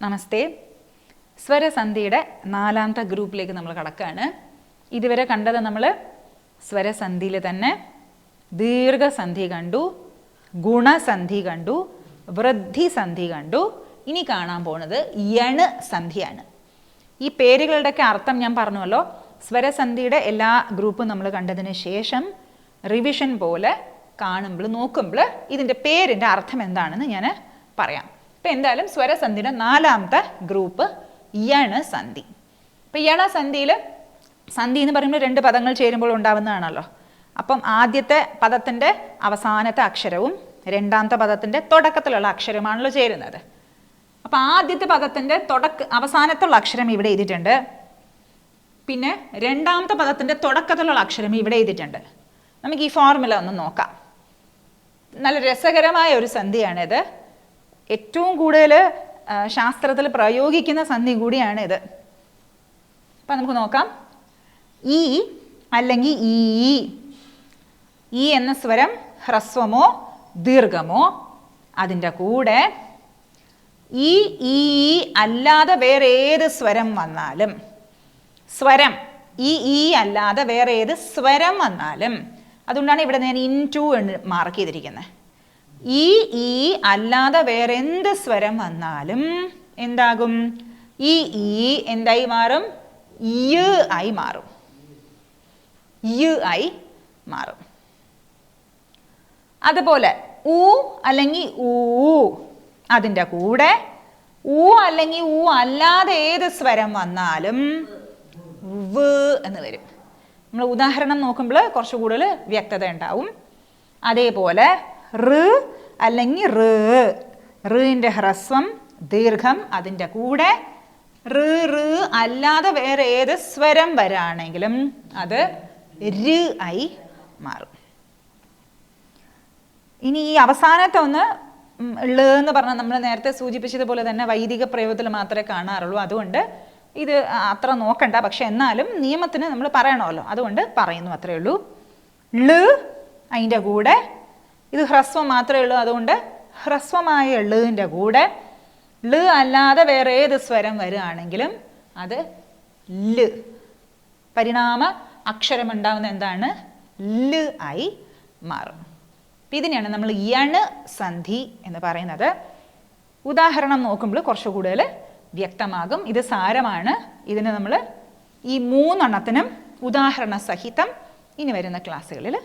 നമസ്തേ. സ്വരസന്ധിയുടെ നാലാമത്തെ ഗ്രൂപ്പിലേക്ക് നമ്മൾ കടക്കുകയാണ്. ഇതുവരെ കണ്ടത് നമ്മൾ സ്വരസന്ധിയിൽ തന്നെ ദീർഘസന്ധി കണ്ടു, ഗുണസന്ധി കണ്ടു, വൃദ്ധിസന്ധി കണ്ടു. ഇനി കാണാൻ പോകുന്നത് യണ് സന്ധിയാണ്. ഈ പേരുകളുടെയൊക്കെ അർത്ഥം ഞാൻ പറഞ്ഞുവല്ലോ. സ്വരസന്ധിയുടെ എല്ലാ ഗ്രൂപ്പും നമ്മൾ കണ്ടതിന് ശേഷം റിവിഷൻ പോലെ കാണുമ്പോൾ നോക്കുമ്പോൾ ഇതിൻ്റെ പേരിൻ്റെ അർത്ഥം എന്താണെന്ന് ഞാൻ പറയാം. ഇപ്പം എന്തായാലും സ്വരസന്ധിയുടെ നാലാമത്തെ ഗ്രൂപ്പ് യണ് സന്ധി. ഇപ്പം യണ സന്ധിയിൽ സന്ധി എന്ന് പറയുമ്പോൾ രണ്ട് പദങ്ങൾ ചേരുമ്പോൾ ഉണ്ടാവുന്നതാണല്ലോ. അപ്പം ആദ്യത്തെ പദത്തിൻ്റെ അവസാനത്തെ അക്ഷരവും രണ്ടാമത്തെ പദത്തിൻ്റെ തുടക്കത്തിലുള്ള അക്ഷരമാണല്ലോ ചേരുന്നത്. അപ്പം ആദ്യത്തെ പദത്തിൻ്റെ അവസാനത്തുള്ള അക്ഷരം ഇവിടെ എഴുതിയിട്ടുണ്ട്. പിന്നെ രണ്ടാമത്തെ പദത്തിൻ്റെ തുടക്കത്തിലുള്ള അക്ഷരം ഇവിടെ എഴുതിയിട്ടുണ്ട്. നമുക്ക് ഈ ഫോർമുല ഒന്ന് നോക്കാം. നല്ല രസകരമായ ഒരു സന്ധിയാണിത്. ഏറ്റവും കൂടുതൽ ശാസ്ത്രത്തിൽ പ്രയോഗിക്കുന്ന സന്ധി കൂടിയാണിത്. അപ്പം നമുക്ക് നോക്കാം. ഈ അല്ലെങ്കിൽ ഈ എന്ന സ്വരം ഹ്രസ്വമോ ദീർഘമോ, അതിൻ്റെ കൂടെ ഈ അല്ലാതെ വേറെ ഏത് സ്വരം വന്നാലും, സ്വരം ഈ അല്ലാതെ വേറെ ഏത് സ്വരം വന്നാലും, അതുകൊണ്ടാണ് ഇവിടെ ഞാൻ ഇൻടു എന്ന് മാർക്ക് ചെയ്തിരിക്കുന്നത്. ഈ അല്ലാതെ വേറെ എന്ത് സ്വരം വന്നാലും എന്താകും? ഈ എന്തായി മാറും? യ് ആയി മാറും. യ് ആയി മാറും. അതുപോലെ ഊ അല്ലെങ്കിൽ ഊ, അതിൻ്റെ കൂടെ ഊ അല്ലെങ്കിൽ ഊ അല്ലാതെ ഏത് സ്വരം വന്നാലും വ് എന്ന് വരും. നമ്മൾ ഉദാഹരണം നോക്കുമ്പോൾ കുറച്ച് കൂടുതൽ വ്യക്തത ഉണ്ടാവും. അതേപോലെ റ് അല്ലെങ്കിൽ റിൻ്റെ ഹ്രസ്വം ദീർഘം, അതിൻ്റെ കൂടെ റ് അല്ലാതെ വേറെ ഏത് സ്വരം വരാണെങ്കിലും അത് ര് ആയി മാറും. ഇനി ഈ അവസാനത്തെ ഒന്ന് എന്ന് പറഞ്ഞാൽ നമ്മൾ നേരത്തെ സൂചിപ്പിച്ചതുപോലെ തന്നെ വൈദിക പ്രയോഗത്തിൽ മാത്രമേ കാണാറുള്ളൂ. അതുകൊണ്ട് ഇത് അത്ര നോക്കണ്ട. പക്ഷെ എന്നാലും നിയമത്തിന് നമ്മൾ പറയണമല്ലോ, അതുകൊണ്ട് പറയുന്നു, അത്രയേ ഉള്ളൂ. അതിൻ്റെ കൂടെ ഇത് ഹ്രസ്വം മാത്രമേ ഉള്ളൂ. അതുകൊണ്ട് ഹ്രസ്വമായ ളിൻ്റെ കൂടെ അല്ലാതെ വേറെ ഏത് സ്വരം വരികയാണെങ്കിലും അത് ല്, പരിണാമ അക്ഷരമുണ്ടാവുന്ന എന്താണ്? ല് ആയി മാറും. ഇതിനെയാണ് നമ്മൾ യണ് സന്ധി എന്ന് പറയുന്നത്. ഉദാഹരണം നോക്കുമ്പോൾ കുറച്ച് കൂടുതൽ വ്യക്തമാകും. ഇത് സാരമാണ്. ഇതിന് നമ്മൾ ഈ മൂന്നെണ്ണത്തിനും ഉദാഹരണ സഹിതം ഇനി വരുന്ന ക്ലാസ്സുകളിൽ